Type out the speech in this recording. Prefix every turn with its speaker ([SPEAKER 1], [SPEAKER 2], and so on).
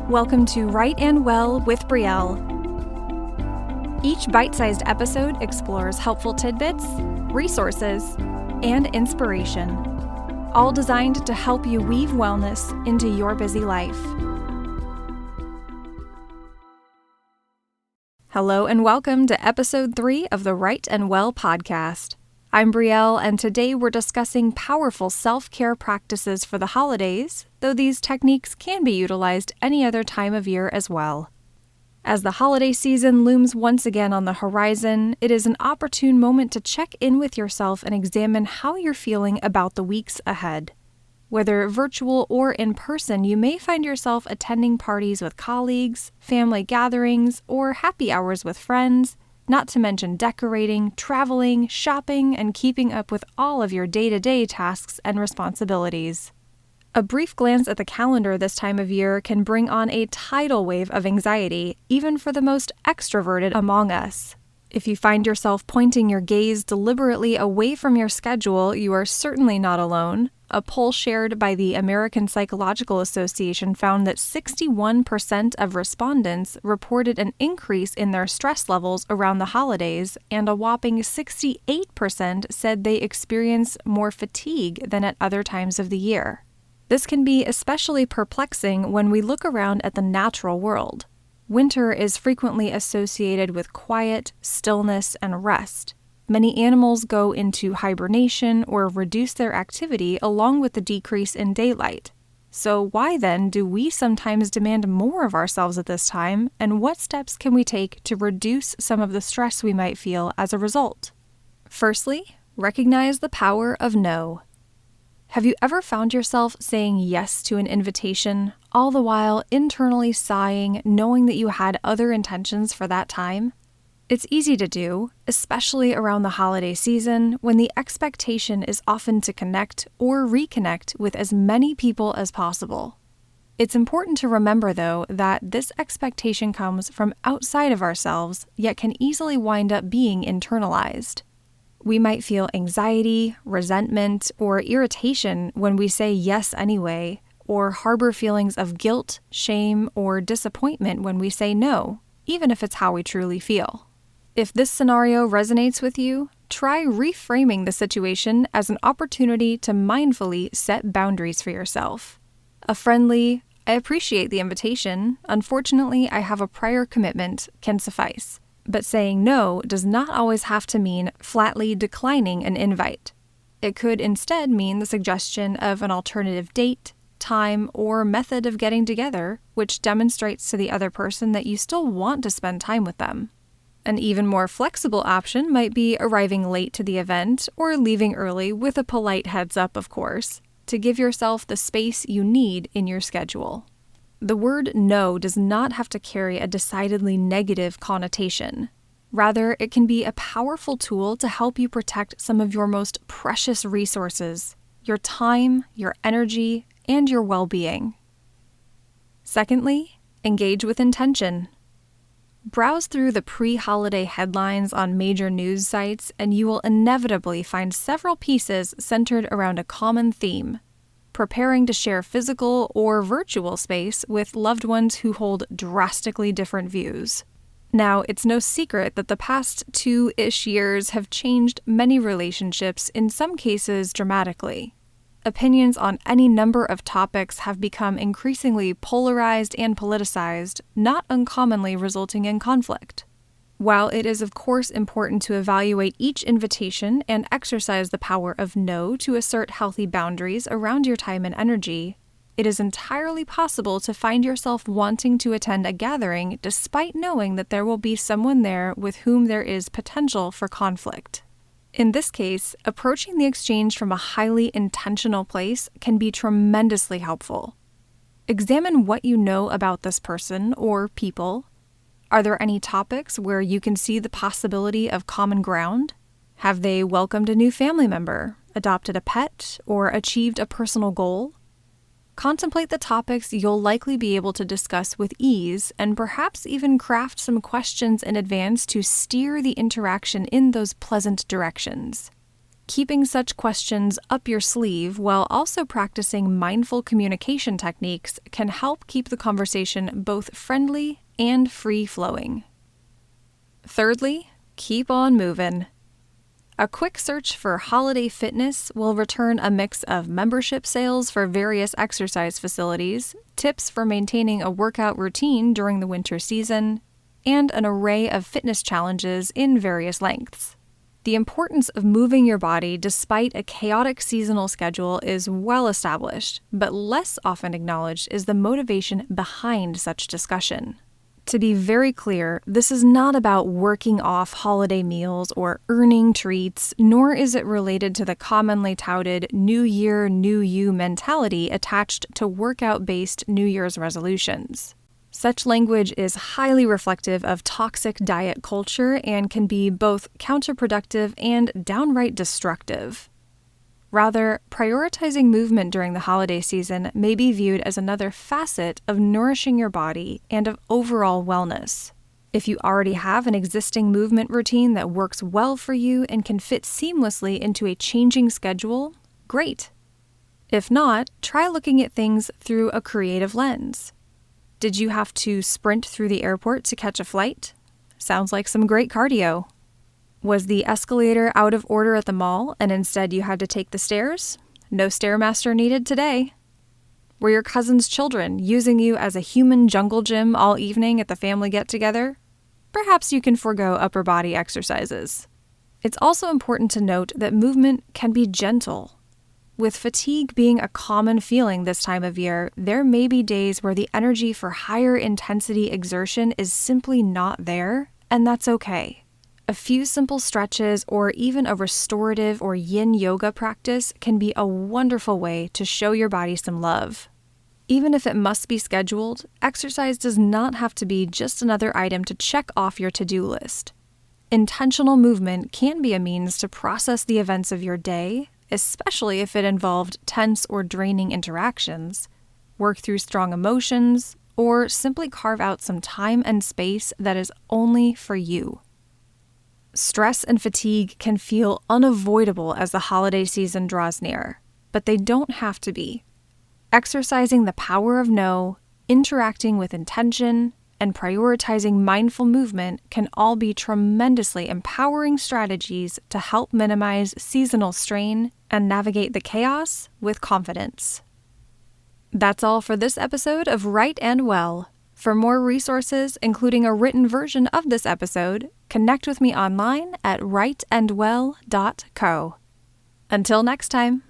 [SPEAKER 1] Welcome to Right and Well with Brielle. Each bite-sized episode explores helpful tidbits, resources, and inspiration, all designed to help you weave wellness into your busy life. Hello and welcome to episode 3 of the Right and Well podcast. I'm Brielle, and today we're discussing powerful self-care practices for the holidays, though these techniques can be utilized any other time of year as well. As the holiday season looms once again on the horizon, it is an opportune moment to check in with yourself and examine how you're feeling about the weeks ahead. Whether virtual or in person, you may find yourself attending parties with colleagues, family gatherings, or happy hours with friends, not to mention decorating, traveling, shopping, and keeping up with all of your day-to-day tasks and responsibilities. A brief glance at the calendar this time of year can bring on a tidal wave of anxiety, even for the most extroverted among us. If you find yourself pointing your gaze deliberately away from your schedule, you are certainly not alone. A poll shared by the American Psychological Association found that 61% of respondents reported an increase in their stress levels around the holidays, and a whopping 68% said they experience more fatigue than at other times of the year. This can be especially perplexing when we look around at the natural world. Winter is frequently associated with quiet, stillness, and rest. Many animals go into hibernation or reduce their activity along with the decrease in daylight. So why then do we sometimes demand more of ourselves at this time, and what steps can we take to reduce some of the stress we might feel as a result? Firstly, recognize the power of no. Have you ever found yourself saying yes to an invitation, all the while internally sighing, knowing that you had other intentions for that time? It's easy to do, especially around the holiday season, when the expectation is often to connect or reconnect with as many people as possible. It's important to remember, though, that this expectation comes from outside of ourselves, yet can easily wind up being internalized. We might feel anxiety, resentment, or irritation when we say yes anyway, or harbor feelings of guilt, shame, or disappointment when we say no, even if it's how we truly feel. If this scenario resonates with you, try reframing the situation as an opportunity to mindfully set boundaries for yourself. A friendly, "I appreciate the invitation, unfortunately I have a prior commitment," can suffice. But saying no does not always have to mean flatly declining an invite. It could instead mean the suggestion of an alternative date, time, or method of getting together, which demonstrates to the other person that you still want to spend time with them. An even more flexible option might be arriving late to the event or leaving early with a polite heads up, of course, to give yourself the space you need in your schedule. The word no does not have to carry a decidedly negative connotation. Rather, it can be a powerful tool to help you protect some of your most precious resources, your time, your energy, and your well-being. Secondly, engage with intention. Browse through the pre-holiday headlines on major news sites, and you will inevitably find several pieces centered around a common theme: preparing to share physical or virtual space with loved ones who hold drastically different views. Now, it's no secret that the past 2-ish years have changed many relationships, in some cases dramatically. Opinions on any number of topics have become increasingly polarized and politicized, not uncommonly resulting in conflict. While it is of course important to evaluate each invitation and exercise the power of no to assert healthy boundaries around your time and energy, it is entirely possible to find yourself wanting to attend a gathering despite knowing that there will be someone there with whom there is potential for conflict. In this case, approaching the exchange from a highly intentional place can be tremendously helpful. Examine what you know about this person or people. Are there any topics where you can see the possibility of common ground? Have they welcomed a new family member, adopted a pet, or achieved a personal goal? Contemplate the topics you'll likely be able to discuss with ease, and perhaps even craft some questions in advance to steer the interaction in those pleasant directions. Keeping such questions up your sleeve while also practicing mindful communication techniques can help keep the conversation both friendly and free-flowing. Thirdly, keep on moving. A quick search for holiday fitness will return a mix of membership sales for various exercise facilities, tips for maintaining a workout routine during the winter season, and an array of fitness challenges in various lengths. The importance of moving your body despite a chaotic seasonal schedule is well established, but less often acknowledged is the motivation behind such discussion. To be very clear, this is not about working off holiday meals or earning treats, nor is it related to the commonly touted New Year, New You mentality attached to workout-based New Year's resolutions. Such language is highly reflective of toxic diet culture and can be both counterproductive and downright destructive. Rather, prioritizing movement during the holiday season may be viewed as another facet of nourishing your body and of overall wellness. If you already have an existing movement routine that works well for you and can fit seamlessly into a changing schedule, great. If not, try looking at things through a creative lens. Did you have to sprint through the airport to catch a flight? Sounds like some great cardio. Was the escalator out of order at the mall and instead you had to take the stairs? No Stairmaster needed today. Were your cousin's children using you as a human jungle gym all evening at the family get-together? Perhaps you can forego upper body exercises. It's also important to note that movement can be gentle. With fatigue being a common feeling this time of year, there may be days where the energy for higher intensity exertion is simply not there, and that's okay. A few simple stretches or even a restorative or yin yoga practice can be a wonderful way to show your body some love. Even if it must be scheduled, exercise does not have to be just another item to check off your to-do list. Intentional movement can be a means to process the events of your day, especially if it involved tense or draining interactions, work through strong emotions, or simply carve out some time and space that is only for you. Stress and fatigue can feel unavoidable as the holiday season draws near, but they don't have to be. Exercising the power of no, interacting with intention, and prioritizing mindful movement can all be tremendously empowering strategies to help minimize seasonal strain and navigate the chaos with confidence. That's all for this episode of Right and Well. For more resources, including a written version of this episode, connect with me online at rightandwell.co. Until next time.